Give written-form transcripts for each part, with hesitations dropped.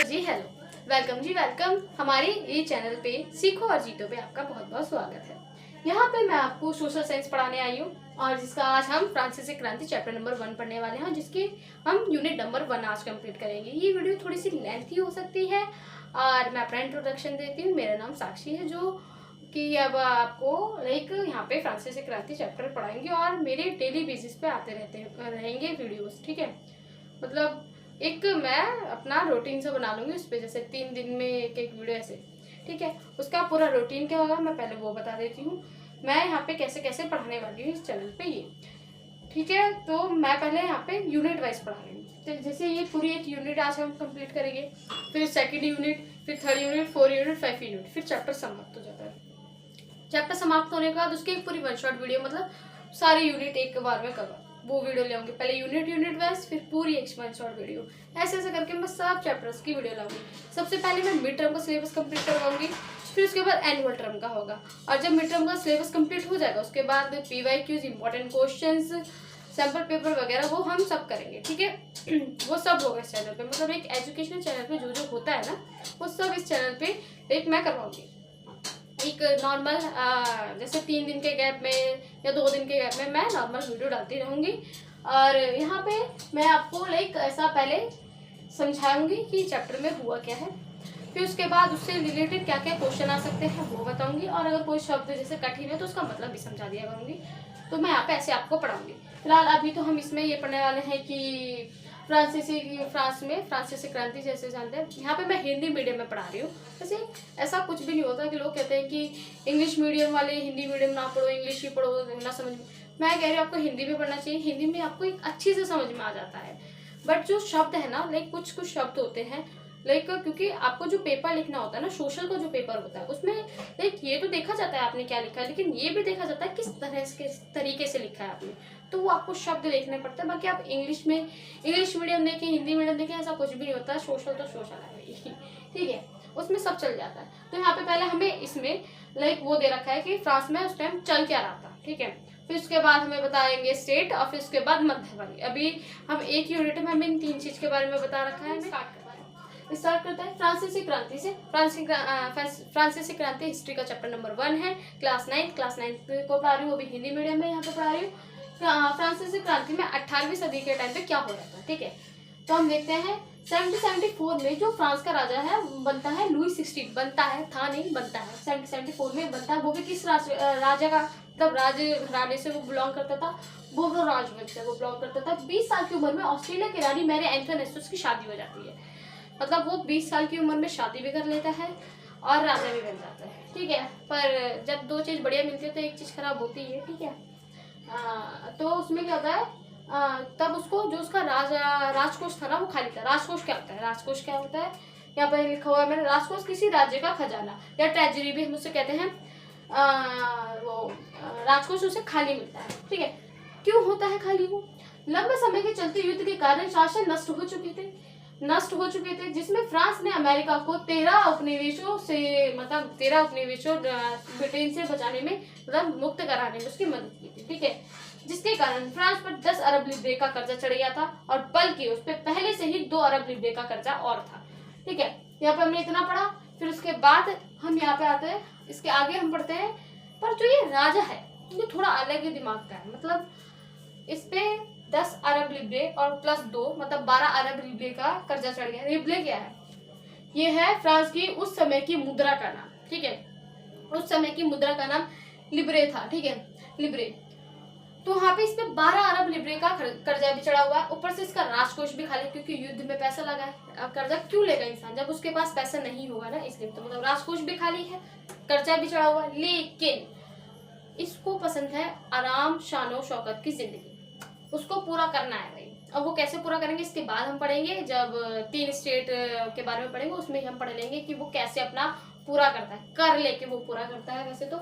जी hello, welcome जी welcome. हमारे ये channel पे सीखो और जीतो पे आपका बहुत बहुत स्वागत है। यहाँ पे मैं आपको सोशल साइंस पढ़ाने आई हूँ और जिसका आज हम फ्रांसीसी क्रांति चैप्टर नंबर 1 पढ़ने वाले हैं, जिसकी हम यूनिट नंबर 1 आज कंप्लीट करेंगे। ये वीडियो थोड़ी सी लेंथी हो सकती है और मैं अपना इंट्रोडक्शन देती हूँ। मेरा नाम साक्षी है, जो कि अब आपको यहाँ पे फ्रांसीसी क्रांति चैप्टर पढ़ाएंगे और मेरे डेली बेसिस पे आते रहेंगे वीडियोस। ठीक है, मतलब एक मैं अपना रूटीन से बना लूँगी उस पर, जैसे 3 दिन में एक एक वीडियो ऐसे। ठीक है, उसका पूरा रूटीन क्या होगा मैं पहले वो बता देती हूँ। मैं यहाँ पे कैसे कैसे पढ़ाने वाली हूँ इस चैनल पे ये। ठीक है, तो मैं पहले यहाँ पे यूनिट वाइज पढ़ा रही हूँ। तो जैसे ये पूरी एक यूनिट आज हम कंप्लीट करेंगे, फिर सेकेंड यूनिट, फिर थर्ड यूनिट, 4 यूनिट, 5 यूनिट, फिर चैप्टर समाप्त हो जाता है। चैप्टर समाप्त होने के बाद उसकी एक पूरी 1 शॉट वीडियो, मतलब सारे यूनिट एक बार में कवर, वो वीडियो ले आऊंगी। पहले यूनिट वाइज, फिर पूरी एक 1 शॉट वीडियो, ऐसे ऐसे करके मैं सब चैप्टर्स की वीडियो लाऊंगी। सबसे पहले मैं मिड टर्म का सिलेबस कंप्लीट करवाऊंगी, फिर उसके बाद एनुअल टर्म का होगा। और जब मिड टर्म का सिलेबस कंप्लीट हो जाएगा उसके बाद PYQs, important questions, sample paper वगैरह वो हम सब करेंगे। ठीक है वो सब होगा इस चैनल पे, मतलब एक एजुकेशनल चैनल पे जो जो होता है ना वो सब इस चैनल पे एक मैं करवाऊंगी। एक नॉर्मल जैसे 3 दिन के गैप में या 2 दिन के गैप में मैं नॉर्मल वीडियो डालती रहूँगी। और यहाँ पे मैं आपको ऐसा पहले समझाऊंगी कि चैप्टर में हुआ क्या है, फिर उसके बाद उससे रिलेटेड क्या क्या क्वेश्चन आ सकते हैं वो बताऊंगी, और अगर कोई शब्द जैसे कठिन है तो उसका मतलब भी समझा दिया करूँगी। तो मैं यहाँ पे ऐसे आपको पढ़ाऊंगी। फिलहाल अभी तो हम इसमें ये पढ़ने वाले हैं कि फ्रांसीसी क्रांति जैसे जानते हैं। यहाँ पे मैं हिंदी मीडियम में पढ़ा रही हूँ। वैसे ऐसा कुछ भी नहीं होता कि लोग कहते हैं कि इंग्लिश मीडियम वाले हिंदी मीडियम ना पढ़ो, इंग्लिश ही पढ़ो ना समझ में। मैं कह रही हूँ आपको हिंदी भी पढ़ना चाहिए, हिंदी में आपको एक अच्छी से समझ में आ जाता है। बट जो शब्द है ना, कुछ कुछ शब्द होते हैं क्योंकि आपको जो पेपर लिखना होता है ना, सोशल का जो पेपर होता है उसमें ये तो देखा जाता है आपने क्या लिखा है, लेकिन ये भी देखा जाता है किस तरीके से लिखा है आपने। तो वो आपको शब्द देखने पड़ते हैं। बाकी आप इंग्लिश मीडियम देखें, हिंदी मीडियम देखें, ऐसा कुछ भी नहीं होता है। सोशल तो सोशल है ठीक है, उसमें सब चल जाता है। तो यहाँ पे पहले हमें इसमें वो दे रखा है कि फ्रांस में उस टाइम चल क्या रहा था। ठीक है, फिर उसके बाद हमें बताएंगे स्टेट, और फिर उसके बाद मध्यवर्ग। अभी हम एक यूनिट में हमें इन 3 चीज के बारे में बता रखा है। स्टार्ट करते हैं फ्रांसीसी क्रांति से। फ्रांसीसी क्रांति हिस्ट्री का चैप्टर नंबर 1 है। क्लास 9 को पढ़ा रही हूँ, वो भी हिंदी मीडियम में यहाँ पे पढ़ा रही हूँ। फ्रांसीसी क्रांति में 18वीं सदी के टाइम पे क्या हो रहा था। ठीक है, तो हम देखते हैं 1774 में जो फ्रांस का राजा है बनता है लुई 16। बनता है, था नहीं, बनता है। 1774 में बनता है। वो भी किस राजा का, मतलब राजे से वो बिलोंग करता था, बोर्बो राजवंश से वो बिलोंग करता था। 20 साल की उम्र में ऑस्ट्रेलिया की रानी मैरी एंटोनेस की शादी हो जाती है। मतलब वो 20 साल की उम्र में शादी भी कर लेता है और राजा भी बन जाता है। ठीक है, पर जब 2 चीज बढ़िया मिलती है तो एक चीज खराब होती है। ठीक है, तो उसमें क्या होता है, तब उसको जो उसका राजकोष था ना वो खाली था। राजकोष क्या होता है, यहाँ पर लिखा हुआ है मैंने, राजकोष किसी राज्य का खजाना या ट्रेजरी भी हम उसे कहते हैं। राजकोष उसे खाली मिलता है। ठीक है, क्यों होता है खाली वो? लंबे समय के चलते युद्ध के कारण शासन नष्ट हो चुके थे, जिसमें फ्रांस ने अमेरिका को 13 उपनिवेशों ब्रिटेन से बचाने में, मतलब मुक्त कराने में उसकी मदद की थी। ठीक है, जिसके कारण फ्रांस पर 10 अरब लिब्रे का कर्जा चढ़ गया था, और बल्कि उस पर पहले से ही 2 अरब लिब्रे का कर्जा और था। ठीक है, यहाँ पे हमने इतना पढ़ा। फिर उसके बाद हम यहाँ पे आते हैं, इसके आगे हम पढ़ते हैं। पर जो ये राजा है ये थोड़ा अलग ही दिमाग का है, मतलब इस पे 10 अरब लिब्रे और प्लस 2 मतलब 12 अरब लिब्रे का कर्जा चढ़ गया। लिब्रे क्या है? ये है फ्रांस की उस समय की मुद्रा का नाम। ठीक है, उस समय की मुद्रा का नाम लिब्रे था। ठीक है, लिब्रे। तो वहाँ पे इसमें 12 अरब लिब्रे का कर्जा भी चढ़ा हुआ है, ऊपर से इसका राजकोष भी खाली, क्योंकि युद्ध में पैसा लगा है। अब कर्जा क्यों लेगा इंसान जब उसके पास पैसा नहीं होगा ना, इसलिए। तो मतलब राजकोष भी खाली है, कर्जा भी चढ़ा हुआ है, लेकिन इसको पसंद है आराम, शानो शौकत की जिंदगी। उसको पूरा करना है भाई। अब वो कैसे पूरा करेंगे इसके बाद हम पढ़ेंगे, जब 3 स्टेट के बारे में पढ़ेंगे उसमें हम पढ़ लेंगे कि वो कैसे अपना पूरा करता है, कर लेके वो पूरा करता है। वैसे तो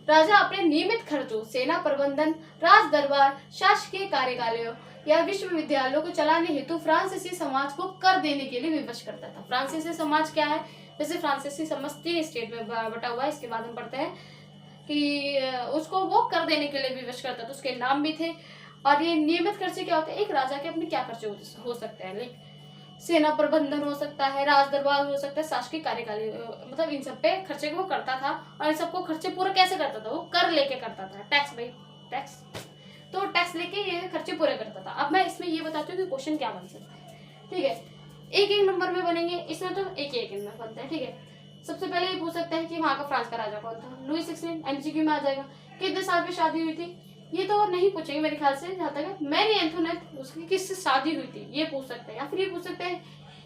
राजा अपने नियमित खर्चों, सेना प्रबंधन, राज दरबार, शासकीय कार्यालयों या विश्वविद्यालयों को चलाने हेतु फ्रांसीसी समाज को कर देने के लिए विवश करता था। फ्रांसीसी समाज क्या है? वैसे फ्रांसीसी समाज 3 स्टेट में बटा हुआ है। इसके बाद हम पढ़ते हैं कि उसको वो कर देने के लिए विवश करता था, उसके नाम भी थे। और ये नियमित खर्चे क्या होते हैं? एक राजा के अपने क्या खर्चे हो सकते हैं, सेना प्रबंधन हो सकता है, राज दरबार हो सकता है, शासकीय कार्यकाल, मतलब इन सब पे खर्चे को करता था। और इन सबको खर्चे पूरा कैसे करता था? वो कर लेके करता था, टैक्स भाई, टैक्स। तो टैक्स लेके ये खर्चे पूरे करता था। अब मैं इसमें ये बताती हूँ कि क्वेश्चन क्या बन सकता है, ठीक है। एक एक नंबर में बनेंगे, इसमें तो एक एक नंबर बनता है, ठीक है। सबसे पहले ये पूछ सकता है कि वहाँ का फ्रांस का राजा कौन था? लुई 16, एमसीक्यू में आ जाएगा। कितने साल में शादी हुई थी? ये तो नहीं पूछेंगे मेरे ख्याल से, जहाँ तक है मैरी एंथोनेट उसकी किससे शादी हुई थी, ये पूछ सकते हैं। या फिर ये पूछ सकते हैं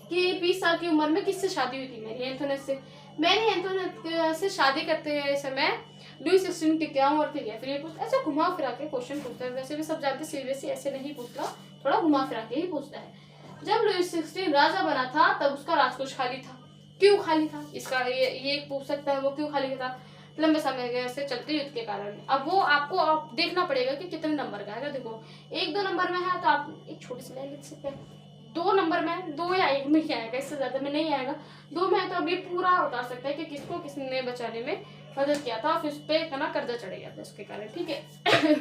कि 20 साल की उम्र में किससे शादी हुई थी? मैरी एंथोनेट से। मैरी एंथोनेट से शादी करते समय लुई 16 की क्या उम्र थी? या फिर ये पूछ, ऐसा घुमा फिरा के क्वेश्चन पूछता है। वैसे भी सब जानते सीबीएसई ऐसे नहीं पूछता, थोड़ा घुमा फिरा के ही पूछता है। जब लुई 16 राजा बना था तब उसका राजकोष खाली था। क्यों खाली था? इसका ये पूछ सकता है, वो क्यों खाली था? लंबे समय से चलते युद्ध के कारण। अब वो आपको आप देखना पड़ेगा कि कितने नंबर का है। देखो 1-2 नंबर में है तो आप एक छोटी सी लाइन लिख सकते हैं। 2 नंबर में, 2 या 1 में ही आएगा, इससे ज्यादा में नहीं आएगा। 2 में है तो अभी पूरा उतार सकता है कि किसको किसने बचाने में मदद किया था, फिर उस पर इतना कर्जा चढ़ गया था उसके कारण, ठीक है।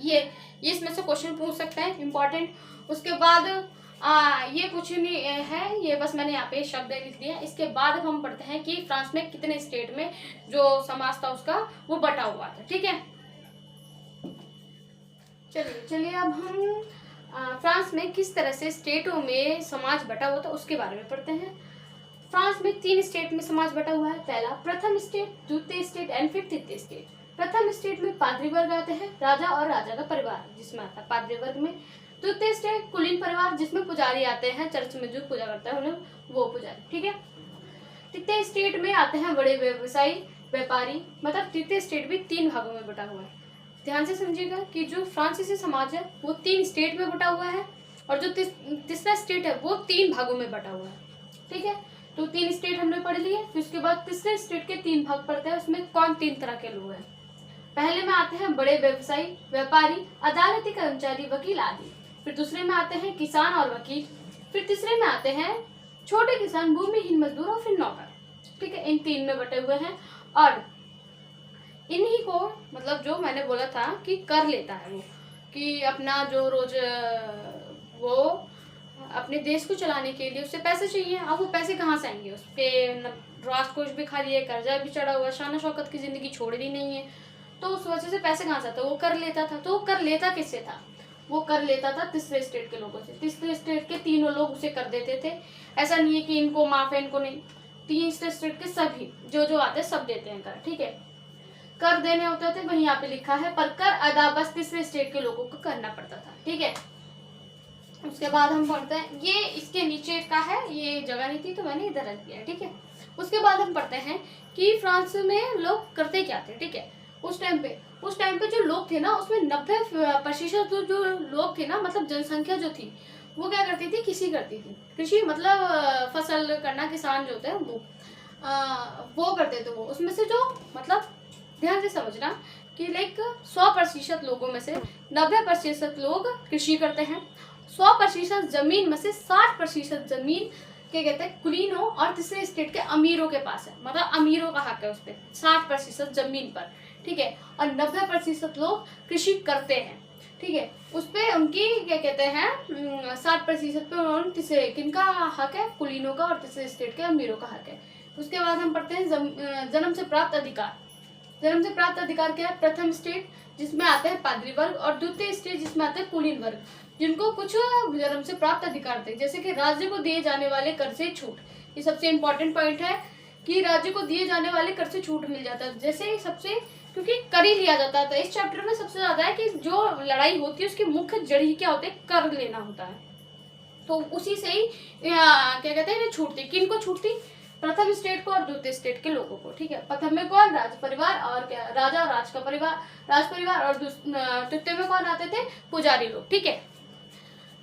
ये इसमें से क्वेश्चन पूछ सकते हैं इंपॉर्टेंट। उसके बाद ये कुछ नहीं है, ये बस मैंने यहाँ पे शब्द लिख दिया। इसके बाद हम पढ़ते हैं कि फ्रांस में कितने स्टेट में जो समाज था उसका वो बटा हुआ था, ठीक है। चलिए अब हम फ्रांस में किस तरह से स्टेटों में समाज बटा हुआ था उसके बारे में पढ़ते हैं। फ्रांस में 3 स्टेट में समाज बटा हुआ है। पहला प्रथम स्टेट, द्वितीय स्टेट एंड फिर तृतीय स्टेट। प्रथम स्टेट में पादरी वर्ग आते हैं, राजा और राजा का परिवार जिसमें आता है पादरी वर्ग में। द्वितीय स्टेट कुलीन परिवार जिसमें पुजारी आते हैं, चर्च में जो पूजा करता है उन्हें वो पुजारी, ठीक है। तृतीय स्टेट में आते हैं बड़े व्यवसायी व्यापारी। मतलब तृतीय स्टेट भी 3 भागों में बटा हुआ है। ध्यान से समझिएगा कि जो फ्रांसीसी समाज है वो 3 स्टेट में बटा हुआ है और जो तीसरा स्टेट है वो 3 भागों में बटा हुआ है, ठीक है। तो 3 स्टेट हमने पढ़ लिए। फिर उसके बाद तीसरे स्टेट के 3 भाग पढ़ते हैं। उसमें कौन 3 तरह के लोग हैं? पहले में आते हैं बड़े व्यवसायी व्यापारी, अदालती कर्मचारी, वकील आदि। फिर दूसरे में आते हैं किसान और वकील। फिर तीसरे में आते हैं छोटे किसान, भूमिहीन मजदूर और फिर नौकर, ठीक है। इन 3 में बटे हुए हैं। और इन्हीं को मतलब जो मैंने बोला था कि कर लेता है वो, कि अपना जो रोज वो अपने देश को चलाने के लिए उससे पैसे चाहिए। अब वो पैसे कहाँ से आएंगे? उस पर राजकोष भी खाली है, कर्जा भी चढ़ा हुआ, शान शौकत की जिंदगी छोड़ दी नहीं है, तो उस वजह से पैसे कहाँ से आते? वो कर लेता था। तो वो कर लेता किससे था? वो कर लेता था तीसरे स्टेट के लोगों से। तीसरे स्टेट के 3 लोग उसे कर देते थे। ऐसा नहीं है कि इनको माफ है इनको नहीं, तीसरे स्टेट के सभी जो आते सब देते हैं कर, ठीक है। कर देने होते थे वही यहाँ पे लिखा है, पर कर अदा बस तीसरे स्टेट के लोगों को करना पड़ता था, ठीक है। उसके बाद हम पढ़ते हैं, ये इसके नीचे का है, ये जगह नहीं थी तो मैंने इधर रख दिया, ठीक है। उसके बाद हम पढ़ते हैं कि फ्रांस में लोग करते क्या थे, ठीक है। उस टाइम पे जो लोग थे ना उसमें 90% जो लोग थे ना, मतलब जनसंख्या जो थी वो क्या करती थी? कृषि करती थी। कृषि मतलब फसल करना, किसान जो होते हैं वो करते थे। वो उसमें से जो मतलब ध्यान से समझना कि लाइक 100% लोगों में से 90% लोग कृषि करते हैं। 100% जमीन में से 60% जमीन क्या कहते हैं? कुलीनों और तीसरे स्टेट के अमीरों के पास है। मतलब अमीरों का हक है उस पर 60% जमीन पर, ठीक है। और 90% लोग कृषि करते हैं, ठीक है। उस पे उनकी क्या कहते हैं 60% पे उन्होंने तीसरे किनका हक है? कुलीनों का और तीसरे स्टेट के अमीरों का हक है। उसके बाद हम पढ़ते हैं जन्म से प्राप्त अधिकार। जन्म से प्राप्त अधिकार क्या है? प्रथम स्टेट जिसमें आते हैं पादरी वर्ग और द्वितीय स्टेट जिसमें आते हैं कुलीन वर्ग, जिनको कुछ जन्म से प्राप्त अधिकार थे, जैसे कि राज्य को दिए जाने वाले कर से छूट। ये सबसे इम्पोर्टेंट पॉइंट है कि राज्य को दिए जाने वाले कर से छूट मिल जाता है। जैसे सबसे क्योंकि कर ही लिया जाता था। इस चैप्टर में सबसे ज्यादा है कि जो लड़ाई होती है उसकी मुख्य जड़ ही क्या होती है? कर लेना होता है। तो उसी से ही क्या कहते हैं छूट थी। किन को छूट थी? प्रथम स्टेट को और द्वितीय स्टेट के लोगों को, ठीक है। प्रथम में कौन? राज परिवार और क्या? राजा और राज परिवार। और तृतीय में कौन आते थे? पुजारी लोग, ठीक है।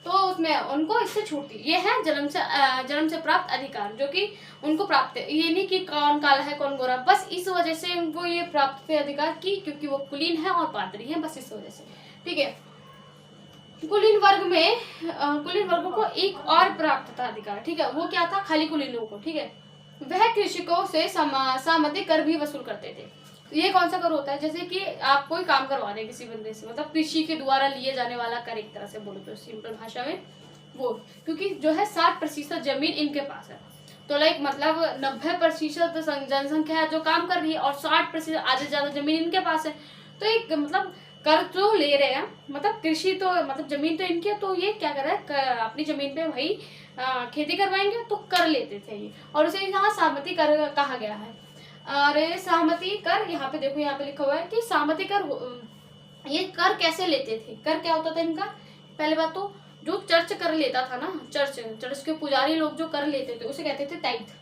तो उसमें उनको इससे छूट थी। ये है जन्म से प्राप्त अधिकार, जो कि उनको प्राप्त है। ये नहीं कि कौन काला है कौन गोरा, बस इस वजह से उनको ये प्राप्त थे अधिकार की क्योंकि वो कुलीन है और पादरी है, बस इस वजह से, ठीक है। कुलीन वर्ग को एक और प्राप्त था अधिकार, ठीक है। वो क्या था? खाली कुलीनों को, ठीक है। वह कृषकों से सहमति कर भी वसूल करते थे। ये कौन सा कर होता है? जैसे कि आप कोई काम करवा रहे हैं किसी बंदे से, मतलब कृषि के द्वारा लिए जाने वाला कर, एक तरह से बोलो तो सिंपल भाषा में वो, क्योंकि जो है 60% जमीन इनके पास है। तो लाइक मतलब 90% जनसंख्या है जो काम कर रही है और 60% आधे से ज्यादा जमीन इनके पास है। तो एक मतलब कर तो ले रहे हैं, मतलब कृषि तो मतलब जमीन तो इनकी है, तो ये क्या कर रहा है अपनी जमीन पे वही खेती करवाएंगे, तो कर लेते थे ये, और उसे यहाँ सहमति कर कहा गया है। और सहमति कर, यहाँ पे देखो, यहाँ पे लिखा हुआ है कि सहमति कर, ये कर कैसे लेते थे, कर क्या होता था इनका। पहले बात तो जो चर्च कर लेता था ना, चर्च के पुजारी लोग जो कर लेते थे उसे कहते थे ताइथ,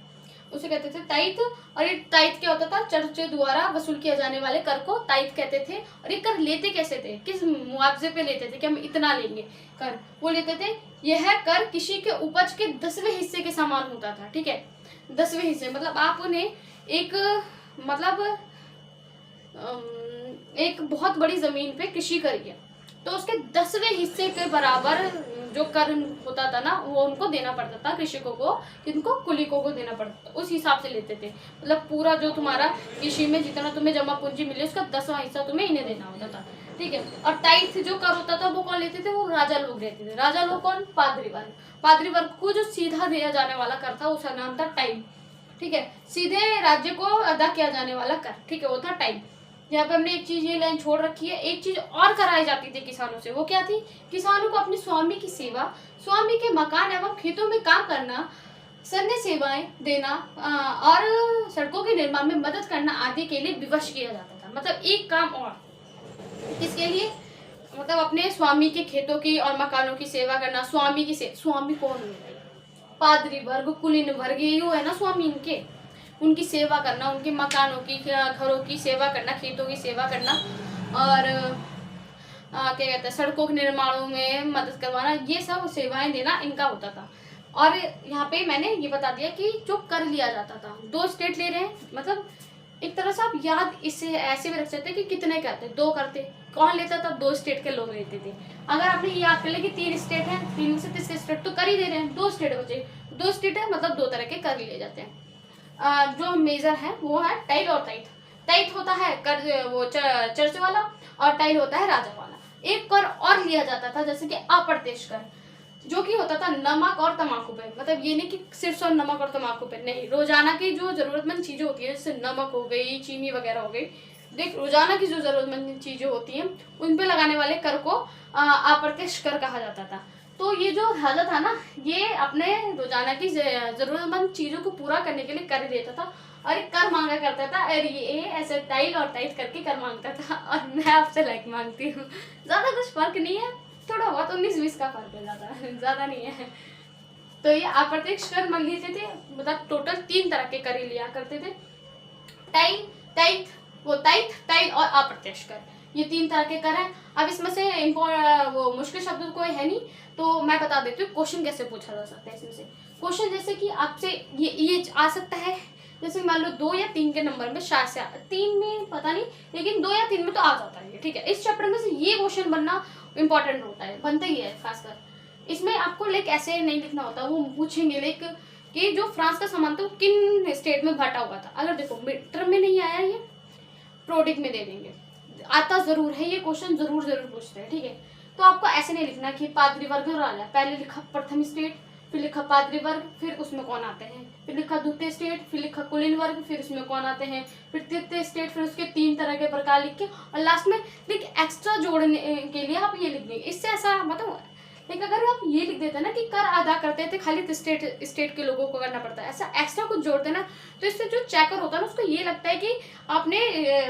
उसे कहते थे ताइथ। और ये ताइथ क्या होता था, चर्च द्वारा वसूल किया जाने वाले कर को ताइथ कहते थे। और ये कर लेते कैसे थे, किस मुआवजे पे लेते थे कि हम इतना लेंगे कर, वो लेते थे यह कर कृषि के उपज के 10वें हिस्से के समान होता था। ठीक है, 10वें हिस्से मतलब आपने एक मतलब एक बहुत बड़ी जमीन पे कृषि करी है, तो उसके 10वें हिस्से के बराबर जो कर होता था ना, वो उनको देना पड़ता था, कृषकों को, किनको, कुलिकों को देना पड़ता था। उस हिसाब से लेते थे, मतलब पूरा जो तुम्हारा कृषि में जितना तुम्हें जमा पूंजी मिले उसका 10वां हिस्सा तुम्हें इन्हें देना होता था। ठीक है, और ताइथ जो कर होता था वो कौन लेते थे, वो राजा लोग लेते थे। राजा लोग कौन, पादरी वर्ग। पादरी वर्ग को जो सीधा दिया जाने वाला कर था उसका नाम था टाइम। ठीक है, सीधे राज्य को अदा किया जाने वाला कर, ठीक है, वो था टाइम। यहाँ पे हमने एक चीज ये लाइन छोड़ रखी है, एक चीज और कराई जाती थी किसानों से, वो क्या थी, किसानों को अपने स्वामी की सेवा, स्वामी के मकान एवं खेतों में काम करना, सैन्य सेवाएं देना और सड़कों के निर्माण में मदद करना आदि के लिए विवश किया जाता था। मतलब एक काम और, किसके लिए, मतलब अपने स्वामी के खेतों की और मकानों की सेवा करना। स्वामी की स्वामी कौन है, पादरी वर्ग, कुलीन वर्ग, ये है ना स्वामी इनके, उनकी सेवा करना, उनके मकानों की, घरों की सेवा करना, खेतों की सेवा करना, और क्या कहते हैं, सड़कों के निर्माणों में मदद करवाना, ये सब सेवाएं देना इनका होता था। और यहाँ पे मैंने ये बता दिया कि जो कर लिया जाता था, 2 स्टेट ले रहे हैं, मतलब एक तरह से आप याद इससे ऐसे भी रख सकते हैं कि कितने करते, 2 करते, कौन लेता था, 2 स्टेट के लोग लेते थे। अगर आपने याद कर लिया कि 3 स्टेट है, 3 से 3 स्टेट तो कर ही दे रहे हैं, 2 स्टेट बचे, 2 स्टेट है मतलब 2 तरह के कर लिए जाते हैं। जो मेजर है वो है टाइल और ताइथ। ताइथ होता है कर वो चर्च वाला, और टाइल होता है राजा वाला। एक कर और लिया जाता था जैसे कि अप्रत्यक्ष कर, जो कि होता था नमक और तम्बाकू पे। मतलब ये नहीं कि सिर्फ और नमक और तम्बाकू पे, नहीं, रोजाना की जो जरूरतमंद चीजें होती है, जैसे नमक हो गई, चीनी वगैरह हो गई, देख रोजाना की जो जरूरतमंद चीजें होती हैं उन पे लगाने वाले कर को अप्रत्यक्ष कर कहा जाता था। तो ये जो राजा था ना, ये अपने रोजाना की जरूरतमंद चीजों को पूरा करने के लिए कर देता था, और एक कर मांगा करता था, और ये ऐसे टाइल और टाइट करके कर मांगता था। और मैं आपसे लाइक मांगती हूँ, ज्यादा कुछ फर्क नहीं है, थोड़ा बहुत 19-20 का फर्क है, ज्यादा नहीं है। तो ये अप्रत्यक्ष कर मान लेते थे, मतलब टोटल 3 तरह के कर लिया करते थे, टाइल, टाइट, वो टाइल और अप्रत्यक्ष कर, ये 3 तरह के कर हैं। अब इसमें से वो मुश्किल शब्द कोई है नहीं, तो मैं बता देती हूँ क्वेश्चन कैसे पूछा जा सकता है इसमें से। क्वेश्चन जैसे कि आपसे ये आ सकता है, जैसे मान लो 2 या 3 के नंबर में, शायद से 3 में पता नहीं, लेकिन 2 या 3 में तो आ जाता है। ठीक है, इस चैप्टर में से ये क्वेश्चन बनना इंपॉर्टेंट होता है, बनता ही है खासकर। इसमें आपको लाइक ऐसे नहीं लिखना होता, वो पूछेंगे लाइक कि जो फ्रांस का सामान था वो किन स्टेट में बटा हुआ था। अगर देखो मिड टर्म में नहीं आया, ये प्रोडिक में दे देंगे, आता जरूर है ये क्वेश्चन, जरूर पूछते हैं। ठीक है, तो आपको ऐसे नहीं लिखना कि पादरी वर्ग और राजा, पहले लिखा प्रथम स्टेट, फिर लिखा पादरी वर्ग, फिर उसमें कौन आते हैं, फिर लिखा द्वितीय स्टेट, फिर लिखा कुलीन वर्ग, फिर उसमें कौन आते हैं, फिर तृतीय स्टेट, फिर उसके 3 तरह के प्रकार लिख के, और लास्ट में लिख एक्स्ट्रा जोड़ने के लिए आप ये लिख देंगे। इससे ऐसा मतलब, लेकिन अगर आप ये लिख देते ना कि कर अदा करते थे खाली स्टेट के लोगों को करना पड़ता है, ऐसा एक्स्ट्रा कुछ जोड़ते ना, तो इससे जो चेकर होता है ना उसको ये लगता है कि आपने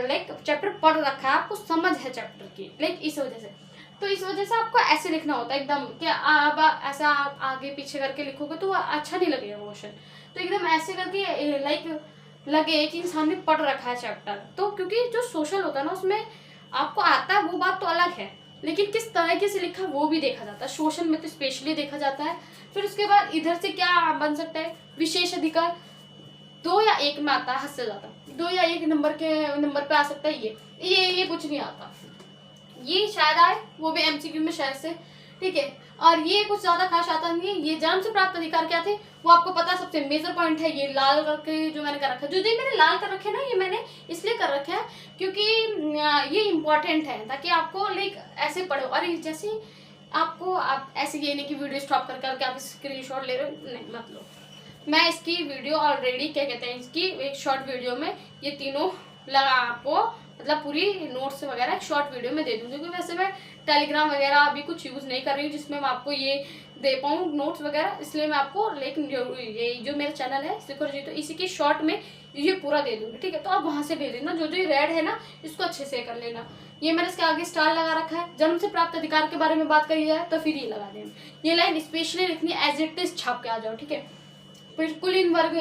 लाइक चैप्टर पढ़ रखा है, आपको समझ है चैप्टर की, लाइक इस वजह से। तो इस वजह से आपको ऐसे लिखना होता है एकदम, कि आप ऐसा आगे पीछे करके लिखोगे तो अच्छा नहीं लगेगा क्वेश्चन। तो एकदम ऐसे करके लाइक लगे कि इंसान ने पढ़ रखा है चैप्टर। तो क्योंकि जो सोशल होता है ना उसमें आपको आता है वो बात तो अलग है, लेकिन किस तरीके से लिखा वो भी देखा जाता है, सोशल में तो स्पेशली देखा जाता है। फिर उसके बाद इधर से क्या बन सकता है, विशेष अधिकार 2 या 1 में आता है, हद से ज्यादा 2 या 1 नंबर पे आ सकता है। ये कुछ नहीं आता, ये शायद आए, वो भी एमसीक्यू में शायद से। ठीक है, और ये कुछ ज्यादा खास आता नहीं है। ये जन्म से प्राप्त अधिकार क्या थे वो आपको पता, सबसे मेजर पॉइंट है ये लाल करके जो मैंने कर रखा है। जो मैंने लाल कर रखे ना, ये मैंने इसलिए कर रखे है क्योंकि ये इंपॉर्टेंट है, ताकि आपको लाइक ऐसे पढ़ो। और जैसे आपको आप ऐसे ये नहीं कि वीडियो स्टॉप करके आप स्क्रीनशॉट ले रहे हो, नहीं मत लो। मैं इसकी वीडियो ऑलरेडी क्या कहते हैं, इसकी एक शॉर्ट वीडियो में ये तीनों लगा आपको, मतलब पूरी नोट्स वगैरह एक शॉर्ट वीडियो में दे दूँ, क्योंकि वैसे मैं टेलीग्राम वगैरह अभी कुछ यूज़ नहीं कर रही हूँ जिसमें मैं आपको ये दे पाऊँ नोट्स वगैरह, इसलिए मैं आपको, लेकिन ये जो मेरा चैनल है सीखो जी, तो इसी की शॉर्ट में ये पूरा दे दूँगी, ठीक है। तो आप वहाँ से भेज लेना, जो ये रेड है ना इसको अच्छे से कर लेना। ये मैंने इसके आगे स्टार लगा रखा है, जन्म से प्राप्त अधिकार के बारे में बात करी जाए तो फिर ये लगा देना, ये लाइन स्पेशली लिखनी एज इट इज छाप के आ जाओ, ठीक है। बिल्कुल इन वर्ग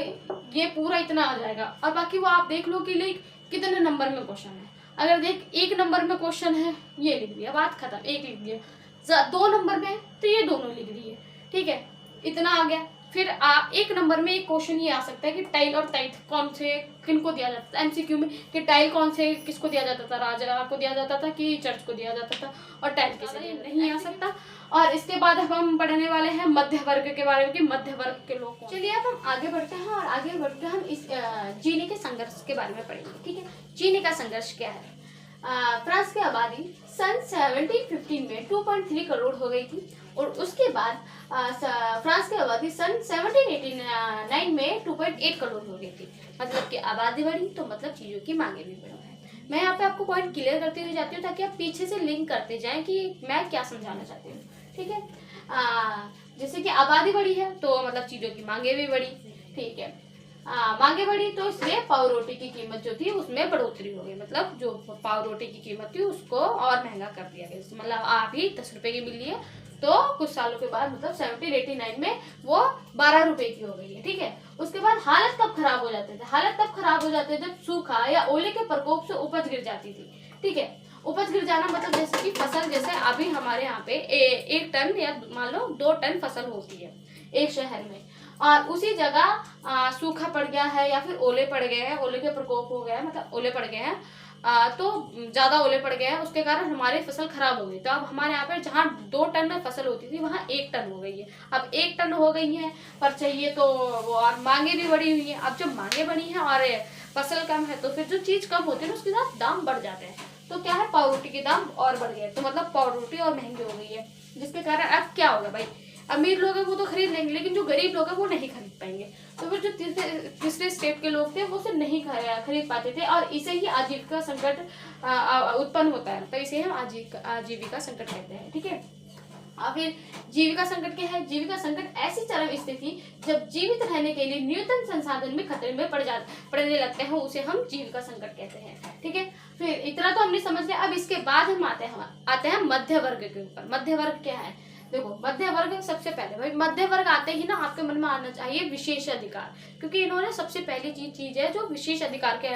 ये पूरा इतना आ जाएगा, और बाकी वो आप देख लो कि लाइक कितने नंबर में क्वेश्चन है। अगर देख 1 नंबर में क्वेश्चन है, ये लिख दिया, बात खत्म, 1 लिख दिया। 2 नंबर में तो ये दोनों लिख दिए, ठीक है, इतना आ गया। फिर 1 नंबर में एक क्वेश्चन ये आ सकता है कि टाइल और टाइट कौन से किनको दिया जाता था एमसीक्यू में, कि टाइल कौन से किसको दिया जाता था, राजा को दिया जाता था कि चर्च को दिया जाता था, और टाइल किसे नहीं आ सकता। और इसके बाद हम पढ़ने वाले हैं मध्य वर्ग के बारे में, कि मध्य वर्ग के लोग। चलिए अब हम आगे बढ़ते हैं, और आगे बढ़ते हम इस जीने के संघर्ष के बारे में पढ़ेंगे, ठीक है। जीने का संघर्ष क्या है। फ्रांस की आबादी सन 1715 में 2.3 करोड़ हो गई थी, और उसके बाद फ्रांस की आबादी सन 1789 में 2.8 करोड़ हो गई थी। मतलब कि आबादी बढ़ी तो मतलब चीज़ों की मांगे भी बढ़ी है। मैं यहाँ पे आपको पॉइंट क्लियर करते हुए जाती हूँ, ताकि आप पीछे से लिंक करते जाएं कि मैं क्या समझाना चाहती हूँ, ठीक है। जैसे कि आबादी बढ़ी है तो मतलब चीज़ों की मांगे भी बढ़ी, ठीक है। मांगे बढ़ी तो इसलिए पाव रोटी की कीमत जो थी उसमें बढ़ोतरी हो गई, मतलब जो पाव रोटी की कीमत थी उसको और महंगा कर दिया गया। मतलब अभी 10 रुपए की मिल रही है, तो कुछ सालों के बाद मतलब 1789 में वो 12 रुपए की हो गई है, ठीक है। उसके बाद हालत कब खराब हो जाते थे, हालत तब खराब हो जाते थे जब सूखा या ओले के प्रकोप से उपज गिर जाती थी, ठीक है। उपज गिर जाना मतलब जैसे कि फसल, जैसे अभी हमारे यहाँ पे 1 टन या मान लो 2 टन फसल होती है एक शहर में, और उसी जगह सूखा पड़ गया है या फिर ओले पड़ गए हैं, ओले के प्रकोप हो गया है, मतलब ओले पड़ गए हैं, तो ज्यादा ओले पड़ गए हैं, उसके कारण हमारी फसल खराब हो गई। तो अब हमारे यहाँ पे जहाँ 2 टन में फसल होती थी वहाँ 1 टन हो गई है। अब 1 टन हो गई है, पर चाहिए तो वो, और मांगे भी बढ़ी हुई है। अब जब मांगे बढ़ी है और फसल कम है, तो फिर जो चीज कम होती है ना उसके साथ दाम बढ़ जाते हैं। तो क्या है, पाव रोटी के दाम और बढ़ गए, तो मतलब पाव रोटी और महंगी हो गई है, जिसके कारण अब क्या होगा भाई, अमीर लोग हैं वो तो खरीद लेंगे, लेकिन जो गरीब लोग हैं वो नहीं खरीद पाएंगे। तो फिर जो तीसरे स्टेट के लोग थे वो उसे नहीं खरीद पाते थे, और इसे ही आजीविका संकट उत्पन्न होता है। तो इसे हम आजीविका संकट कहते हैं, ठीक है। और फिर जीविका संकट क्या है, जीविका संकट ऐसी चरम स्थिति जब जीवित रहने के लिए न्यूनतम संसाधन भी खतरे में पड़ने लगते हैं, उसे हम जीविका संकट कहते हैं, ठीक है। फिर इतना तो हमने समझ लिया। अब इसके बाद हम आते हैं मध्य वर्ग के ऊपर। मध्य वर्ग क्या है, देखो मध्य वर्ग सबसे पहले, भाई मध्य वर्ग आते ही ना आपके मन में आना चाहिए विशेष अधिकार, क्योंकि इन्होंने सबसे पहली चीज है जो विशेष अधिकार के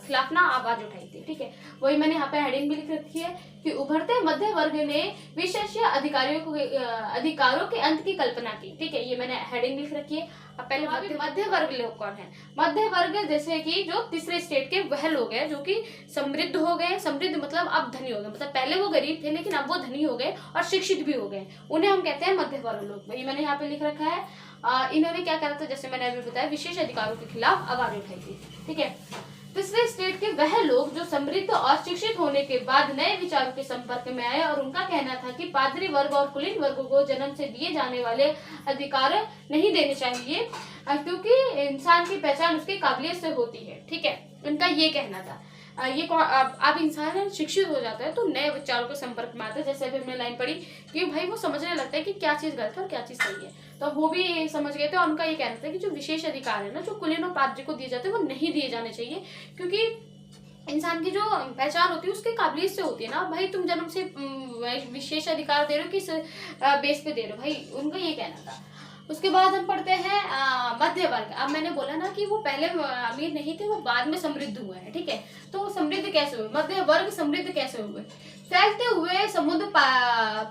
खिलाफ ना आवाज उठाई थी, ठीक है। वही मैंने यहाँ पे हेडिंग भी लिख रखी है कि उभरते मध्य वर्ग ने विशेष अधिकारों के अंत की कल्पना की, ठीक है। ये मैंने हेडिंग लिख रखी है। अब पहले मध्य वर्ग लोग कौन है। मध्य वर्ग जैसे कि जो तीसरे स्टेट के वह लोग हैं जो कि समृद्ध हो गए। समृद्ध मतलब अब धनी हो गए, मतलब पहले वो गरीब थे लेकिन अब वो धनी हो गए और शिक्षित भी हो गए, उन्हें हम कहते हैं मध्य वर्ग लोग। वही मैंने यहाँ पे लिख रखा है। इन्होंने क्या करा था, जैसे मैंने अभी बताया, विशेष अधिकारों के खिलाफ आवाज उठाई थी, ठीक है। तीसरे स्टेट के वह लोग जो समृद्ध और शिक्षित होने के बाद नए विचारों के संपर्क में आए, और उनका कहना था कि पादरी वर्ग और कुलीन वर्ग को जन्म से दिए जाने वाले अधिकार नहीं देने चाहिए, क्योंकि इंसान की पहचान उसकी काबिलियत से होती है, ठीक है। उनका ये कहना था। ये अब इंसान शिक्षित हो जाता है तो नए विचारों के संपर्क में आता है। जैसे अभी हमने लाइन पढ़ी कि भाई वो समझने लगता है कि क्या चीज गलत है और क्या चीज सही है, तो वो भी समझ गए थे। और उनका ये कहना था कि जो विशेष अधिकार है ना, जो कुलीन और पादरी को दिए जाते हैं वो नहीं दिए जाने चाहिए, क्योंकि इंसान की जो पहचान होती है उसके काबिलियत से होती है ना। भाई तुम जन्म से विशेष अधिकार दे रहे हो, किस बेस पे दे रहे हो, भाई उनका ये कहना था। उसके बाद हम पढ़ते हैं मध्य वर्ग। अब मैंने बोला ना कि वो पहले अमीर नहीं थे, वो बाद में समृद्ध हुए हैं, ठीक है। तो समृद्ध कैसे हुए, मध्य वर्ग समृद्ध कैसे हुए। फैलते हुए समुद्र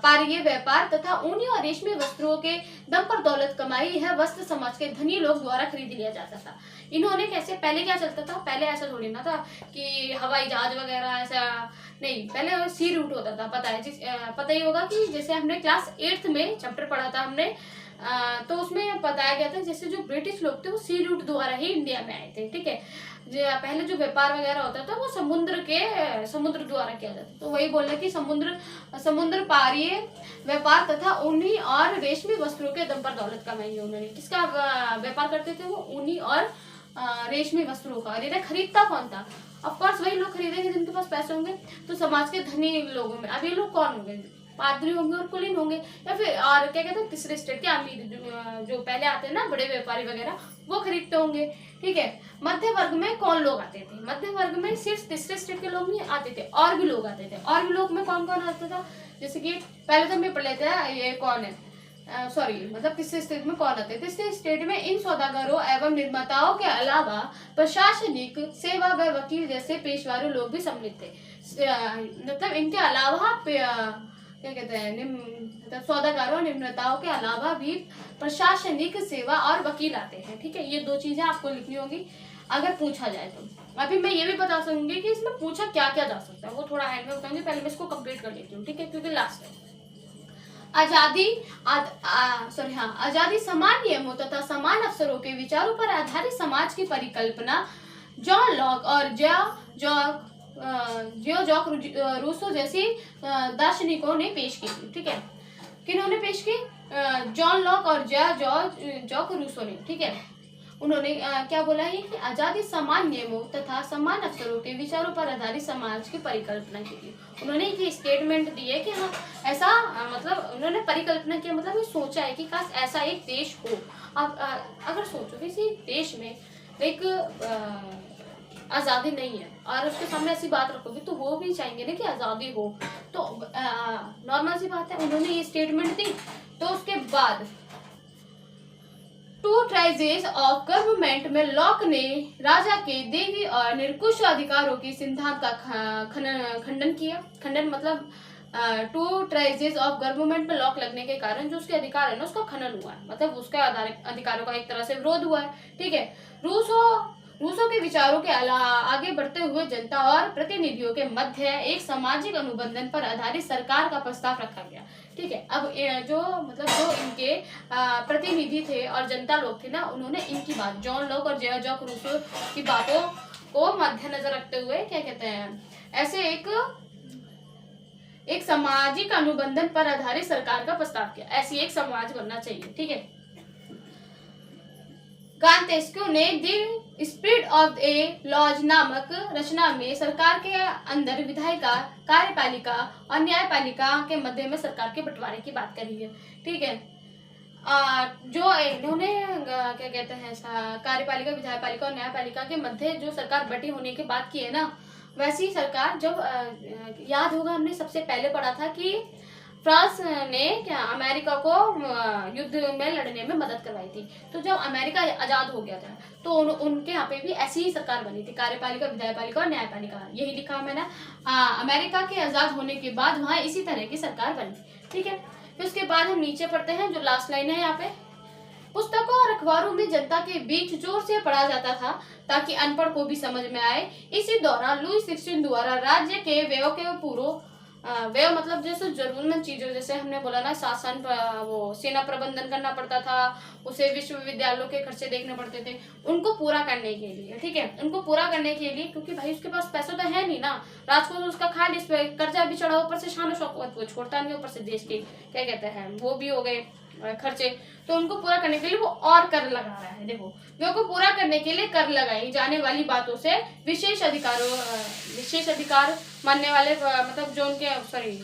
पारीय व्यापार तथा ऊनी और रेशमी वस्त्रों के दम पर दौलत कमाई है वस्त्र समाज के धनी लोग द्वारा खरीद लिया जाता था। इन्होंने कैसे, पहले क्या चलता था, पहले ऐसा थोड़ी ना था कि हवाई जहाज वगैरह, ऐसा नहीं, पहले सी रूट होता था। पता है पता ही होगा कि जैसे हमने क्लास 8th में चैप्टर पढ़ा था हमने तो उसमें बताया गया था जैसे जो ब्रिटिश लोग थे वो सी रूट द्वारा ही इंडिया में आए थे, ठीक है। पहले जो व्यापार वगैरह होता था वो समुद्र द्वारा किया जाता, तो वही बोल रहे कि समुद्र पारीय व्यापार तथा ऊनी और रेशमी वस्त्रों के दम पर दौलत कमाई है उन्होंने। किसका व्यापार करते थे वो? ऊनी और रेशमी वस्त्रों का। और इन्हें खरीदता कौन था? ऑफकोर्स वही लोग खरीदेंगे जिनके पास पैसे होंगे। तो समाज के धनी लोगों में अब ये लोग कौन होंगे? पादरी होंगे और कुलीन होंगे, या फिर और क्या कहते हैं तीसरे स्टेट के अमीर जो पहले आते हैं ना बड़े व्यापारी वगैरह, वो खरीदते होंगे, ठीक है। मध्य वर्ग में कौन लोग आते थे? मध्य वर्ग में सिर्फ तीसरे स्टेट के लोग नहीं आते थे, और भी लोग आते थे। और भी लोग में कौन कौन आता था? जैसे कि पहले तो हम पढ़ लेते हैं ये कौन है, मतलब तीसरे स्टेट में कौन आते थे। तीसरे स्टेट में इन सौदागरों एवं निर्माताओं के अलावा प्रशासनिक सेवा व वकील जैसे पेशवारों लोग भी सम्मिलित थे। मतलब इनके अलावा क्या कहते हैं मतलब सौदागरों निर्माताओं के अलावा भी प्रशासनिक सेवा और वकील आते हैं, ठीक है। ये दो चीजें आपको लिखनी होगी अगर पूछा जाए तो। अभी मैं ये भी बता सकूंगी कि इसमें पूछा क्या क्या जा सकता है, वो थोड़ा एंड में बताऊंगी। पहले मैं इसको कंप्लीट कर लेती हूँ, ठीक है, क्योंकि लास्ट है। आजादी समान नियमों तथा समान अवसरों के विचारों पर आधारित समाज की परिकल्पना जॉन लॉक और जियो जॉक रूसो जैसी दार्शनिकों ने पेश की थी, ठीक है। किन्होंने पेश की? जॉन लॉक और जॉक रूसो ने, ठीक है। उन्होंने क्या बोला है कि आजादी समान नियमों तथा समान अवसरों के विचारों पर आधारित समाज की परिकल्पना की थी। उन्होंने एक स्टेटमेंट दी है कि हाँ ऐसा मतलब उन्होंने परिकल्पना किया, मतलब ये सोचा है कि काश ऐसा एक देश हो। अब अगर सोचो किसी देश में एक आज़ादी नहीं है और उसके सामने ऐसी बात रखोगे तो वो भी चाहेंगे ना कि आज़ादी हो, तो नॉर्मल सी बात है। उन्होंने ये स्टेटमेंट दी, तो उसके बाद टू ट्राइजेस ऑफ गवर्नमेंट में लॉक ने राजा के देवी और निरंकुश अधिकारों की सिद्धांत का खंडन किया। खंडन मतलब टू ट्राइजेस ऑफ गवर्नमेंट में लॉक लगने के कारण जो उसके अधिकार है ना उसका खनन हुआ है, मतलब उसका अधिकारों का एक तरह से विरोध हुआ है, ठीक है। रूसों के विचारों के आगे बढ़ते हुए जनता और प्रतिनिधियों के मध्य एक सामाजिक अनुबंधन पर आधारित सरकार का प्रस्ताव रखा गया, ठीक है। अब जो इनके प्रतिनिधि थे और जनता लोग थे ना, उन्होंने इनकी बात जॉन लॉक और जॉक रूसो की बातों को मद्देनजर रखते हुए क्या कहते हैं ऐसे एक सामाजिक अनुबंधन पर आधारित सरकार का प्रस्ताव किया। ऐसी एक समाज बनना चाहिए, ठीक है। गांतेस्क्यू ने the spirit of a laws नामक रचना में सरकार के अंदर विधायिका, कार्यपालिका और न्यायपालिका के मध्य में सरकार के बंटवारे की बात करी है, ठीक है। जो इन्होंने क्या कहते हैं कार्यपालिका, विधायपालिका और न्यायपालिका के मध्य जो सरकार बटी होने की बात की है ना, वैसी सरकार जब याद होगा हमने सबसे पहले पढ़ा था कि फ्रांस ने क्या अमेरिका को युद्ध में लड़ने में मदद करवाई थी। तो जब अमेरिका आजाद हो गया था तो उनके यहाँ पे भी ऐसी ही सरकार बनी थी, कार्यपालिका, विधायपालिका और न्यायपालिका। यही लिखा मैंने। अमेरिका के आजाद होने के बाद वहाँ इसी तरह की सरकार बनी, ठीक है। फिर उसके बाद हम नीचे पढ़ते हैं, जो लास्ट लाइन है यहाँ पे। पुस्तकों और अखबारों में जनता के बीच जोर से पढ़ा जाता था ताकि अनपढ़ को भी समझ में आए। इसी दौरान लुई 16 द्वारा राज्य के व्यय के व्यय मतलब जैसे जरूरतमंद चीजों, जैसे हमने बोला ना शासन वो सेना प्रबंधन करना पड़ता था, उसे विश्वविद्यालयों के खर्चे देखने पड़ते थे, उनको पूरा करने के लिए, ठीक है। उनको पूरा करने के लिए, क्योंकि भाई उसके पास पैसा तो है नहीं ना, राज को उसका खाली इस पे कर्जा भी चढ़ा, ऊपर से शान शौकत वो छोड़ता नहीं, ऊपर से देश के क्या कहते हैं वो भी हो गए खर्चे। तो उनको पूरा करने के लिए वो और कर लगा रहा है। देखो व्यय को पूरा करने के लिए कर लगाई जाने वाली बातों से विशेष अधिकार मानने वाले मतलब जो उनके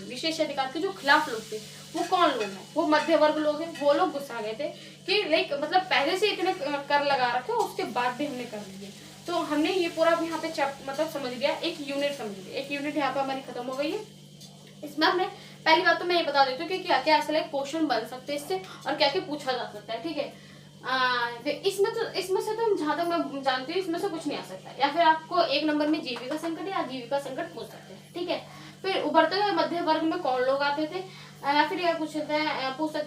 विशेष अधिकार के जो खिलाफ लोग थे वो कौन लोग हैं? वो मध्य वर्ग लोग हैं। वो लोग गुस्सा गए थे कि लाइक मतलब पहले से इतने कर लगा रखे उसके बाद भी हमने कर लिए। तो हमने ये पूरा यहाँ पे मतलब समझ लिया, एक यूनिट समझ लिया। एक यूनिट यहाँ पे हमारी खत्म हो गई है। इसमें हमने पहली बात तो मैं ये बता देती हूँ कि क्या क्या ऐसे क्वेश्चन बन सकते हैं इससे और क्या क्या पूछा जा सकता है, ठीक है। इसमें से तो जहाँ तक मैं जानती हूँ इसमें से कुछ नहीं आ सकता, या फिर आपको एक नंबर में जीविका संकट या आजीविका संकट पूछ सकते हैं, ठीक है। फिर उभरते हुए मध्य वर्ग में कौन लोग आते थे, या फिर यह पूछ सकते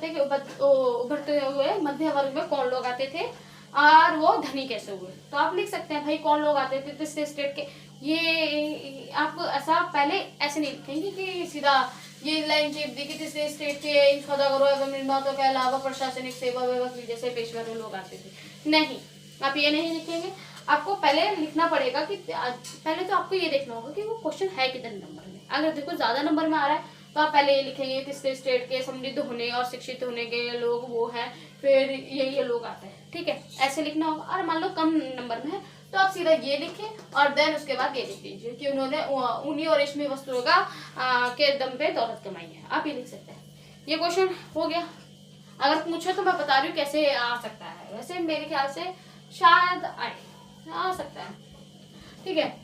हैं कि उभरते हुए मध्य वर्ग में कौन लोग आते थे और वो धनी कैसे हुए। तो आप लिख सकते हैं भाई कौन लोग आते थे स्टेट के। ये आप ऐसा पहले ऐसे नहीं लिखेंगे कि सीधा ये लाइन चेप दी कि तीसरे स्टेट के इन सौदागरों एवं निर्माताओं के अलावा प्रशासनिक सेवा विभाग की जैसे पेशेवर लोग आते थे। नहीं, आप ये नहीं लिखेंगे। आपको पहले लिखना पड़ेगा कि पहले तो आपको ये देखना होगा कि वो क्वेश्चन है कितने नंबर में। अगर देखो ज्यादा नंबर में आ रहा है तो आप पहले ये लिखेंगे तीसरे स्टेट के समृद्ध होने और शिक्षित होने के लोग वो हैं, फिर ये लोग आते हैं। ठीक है, ऐसे लिखना होगा। और मान लो कम नंबर में है तो आप सीधा ये लिखें और देन उसके बाद ये लिख दीजिए कि उन्होंने ऊनी और रेशमी वस्त्रों का के दम पे दौलत कमाई है। आप ये लिख सकते हैं। ये क्वेश्चन हो गया। अगर पूछो तो मैं बता रही हूँ कैसे आ सकता है। वैसे मेरे ख्याल से शायद आ सकता है। ठीक है,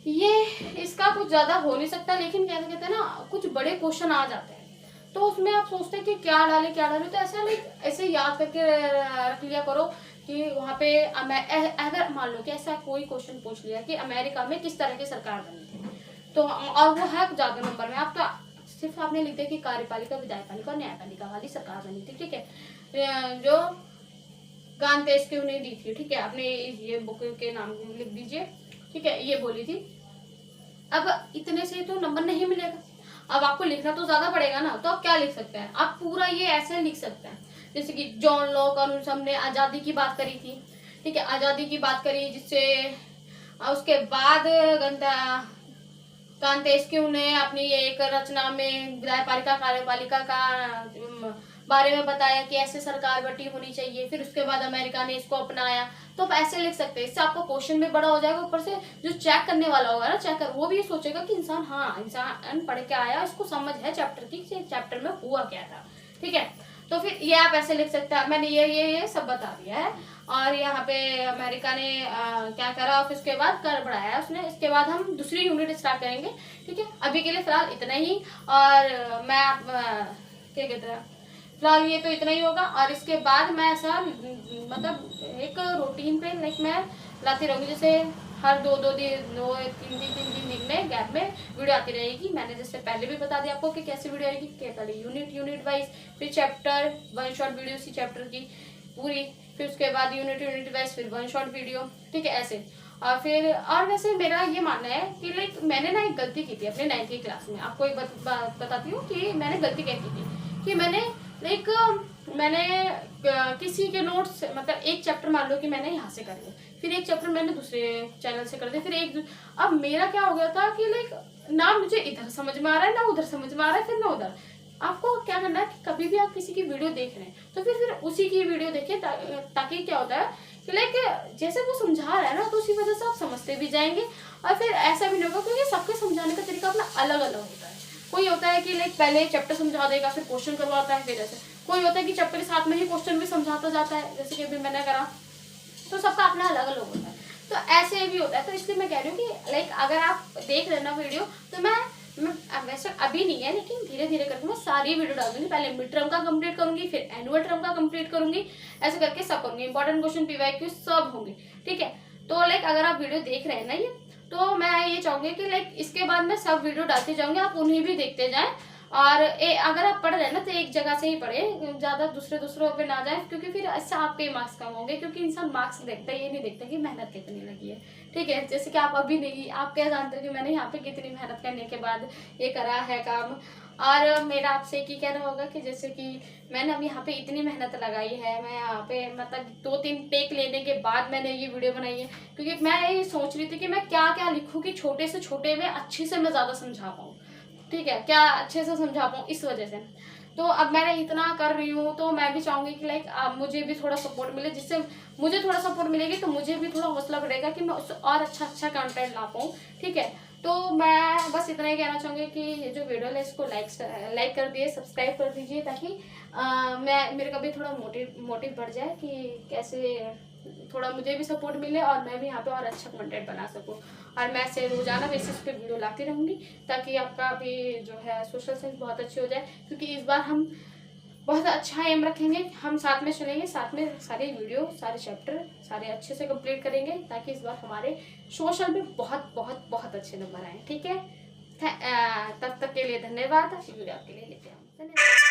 ये इसका कुछ ज्यादा हो नहीं सकता, लेकिन क्या कहते हैं ना, कुछ बड़े क्वेश्चन आ जाते हैं तो उसमें आप सोचते हैं कि क्या डाले तो ऐसे याद करके रख लिया करो कि वहाँ पे अगर मान लो कि ऐसा कोई क्वेश्चन पूछ लिया कि अमेरिका में किस तरह की सरकार बनी थी तो और वो है ज्यादा नंबर में, आप तो सिर्फ आपने लिख दिया कि कार्यपालिका, विधायपालिका और न्यायपालिका वाली सरकार बनी थी। ठीक है, जो गांतेस की उन्हें दी थी। ठीक है, आपने ये बुक के नाम लिख दीजिए। ठीक है, ये बोली थी। अब इतने से तो नंबर नहीं मिलेगा, अब आपको लिखना तो ज्यादा पड़ेगा ना। तो आप क्या लिख सकते हैं, आप पूरा ये ऐसे लिख सकते हैं जैसे कि जॉन लॉक और उन सब ने आजादी की बात करी थी। ठीक है, आजादी की बात करी, जिससे उसके बाद कांतेस्क्यू ने अपनी एक रचना में विधायपालिका कार्यपालिका का बारे में बताया कि ऐसे सरकार बटी होनी चाहिए। फिर उसके बाद अमेरिका ने इसको अपनाया। तो आप ऐसे लिख सकते हैं, इससे आपका क्वेश्चन भी बड़ा हो जाएगा। ऊपर से जो चेक करने वाला होगा ना, चेकर, वो भी सोचेगा कि इंसान पढ़ के आया, इसको समझ है चैप्टर की, चैप्टर में हुआ क्या था। ठीक है, तो फिर ये आप ऐसे लिख सकते हैं। मैंने ये सब बता दिया है। और यहाँ पे अमेरिका ने क्या करा, फिर उसके बाद कर बढ़ाया उसने। इसके बाद हम दूसरी यूनिट स्टार्ट करेंगे। ठीक है, अभी के लिए फिलहाल इतना ही। और मैं क्या कहते हैं, फिलहाल ये तो इतना ही होगा। और इसके बाद मैं ऐसा मतलब एक रूटीन पे लाइक मैं लाती रहूंगी, जैसे हर तीन दिन में गैप में वीडियो आती रहेगी। मैंने जैसे पहले भी बता दिया आपको कि कैसे वीडियो आएगी, पहले यूनिट वाइज, फिर चैप्टर वन शॉर्ट वीडियो उसी चैप्टर की पूरी, फिर उसके बाद यूनिट वाइज, फिर वन शॉर्ट वीडियो। ठीक है, ऐसे। और फिर और वैसे मेरा ये मानना है कि लाइक मैंने ना एक गलती की थी अपने 9th की क्लास में। आपको एक बात बताती हूँ कि मैंने गलती क्या की थी कि मैंने किसी के नोट्स मतलब एक चैप्टर मान लो कि मैंने यहाँ से कर लिया, फिर एक चैप्टर मैंने दूसरे चैनल से कर दिया, फिर अब मेरा क्या हो गया था कि लाइक ना मुझे इधर समझ में आ रहा है ना उधर समझ में आ रहा है, फिर ना उधर। आपको क्या करना है कि कभी भी आप किसी की वीडियो देख रहे हैं तो फिर उसी की वीडियो देखिए, ताकि क्या होता है कि लाइक जैसे वो समझा रहा है ना तो उसी वजह से आप समझते भी जाएंगे। और फिर ऐसा भी नहीं होगा, क्योंकि सबके समझाने का तरीका अपना अलग अलग होता है। कोई होता है कि लाइक पहले चैप्टर समझा देगा, फिर क्वेश्चन करवाता है, फिर ऐसे। कोई होता है कि चैप्टर के साथ में ही क्वेश्चन भी समझाता जाता है, जैसे कि अभी मैंने करा। तो सबका अपना अलग अलग होता है, तो ऐसे भी होता है। तो इसलिए मैं कह रही हूँ कि लाइक अगर आप देख रहे ना वीडियो, तो मैं वैसे अभी नहीं है, लेकिन धीरे धीरे करके मैं सारी वीडियो डालूंगी। पहले मिड टर्म का कंप्लीट करूंगी, फिर एनुअल टर्म का कंप्लीट करूंगी, ऐसे करके सब करूंगी। इंपॉर्टेंट क्वेश्चन, पीवाईक्यू सब होंगे। ठीक है, तो लाइक अगर आप वीडियो देख रहे हैं ना ये, तो मैं ये चाहूंगी कि लाइक इसके बाद मैं सब वीडियो डालती जाऊंगी, आप उन्हें भी देखते जाएं। और अगर आप पढ़ रहे हैं ना तो एक जगह से ही पढ़े, ज्यादा दूसरों पे ना जाए, क्योंकि फिर ऐसा आपके मार्क्स कम होंगे। क्योंकि इंसान मार्क्स देखता है, ये नहीं देखता कि मेहनत कितनी लगी है। ठीक है, जैसे कि आप अभी नहीं, आप क्या जानते हो कि मैंने यहाँ पे कितनी मेहनत करने के बाद ये करा है काम। और मेरा आपसे एक ही कहना होगा कि जैसे कि मैंने अभी यहाँ पे इतनी मेहनत लगाई है, मैं यहाँ पे मतलब 2-3 टेक लेने के बाद मैंने ये वीडियो बनाई है, क्योंकि मैं ये सोच रही थी कि मैं क्या क्या लिखूँ कि छोटे से छोटे में अच्छे से मैं ज़्यादा समझा पाऊँ। ठीक है, क्या अच्छे से समझा पाऊँ, इस वजह से। तो अब मैं इतना कर रही हूँ, तो मैं भी चाहूँगी कि लाइक मुझे भी थोड़ा सपोर्ट मिले, जिससे मुझे थोड़ा सपोर्ट मिलेगी तो मुझे भी थोड़ा हौसला बढ़ेगा कि मैं उससे और अच्छा कंटेंट ला पाऊँ। ठीक है, तो मैं बस इतना ही कहना चाहूँगी कि ये जो वीडियो है इसको लाइक कर दिए, सब्सक्राइब कर दीजिए, ताकि मेरे का भी थोड़ा मोटिव बढ़ जाए कि कैसे थोड़ा मुझे भी सपोर्ट मिले और मैं भी यहाँ पे और अच्छा कंटेंट बना सकूँ। और मैं ऐसे रोजाना बेसिस पे वीडियो लाती रहूँगी, ताकि आपका भी जो है सोशल साइंस बहुत अच्छी हो जाए। क्योंकि इस बार हम बहुत अच्छा एम रखेंगे, हम साथ में चलेंगे, साथ में सारे वीडियो, सारे चैप्टर सारे अच्छे से कंप्लीट करेंगे, ताकि इस बार हमारे सोशल में बहुत बहुत बहुत अच्छे नंबर आए। ठीक है, तब तक के लिए धन्यवाद। वीडियो आपके लिए लेते हैं, धन्यवाद।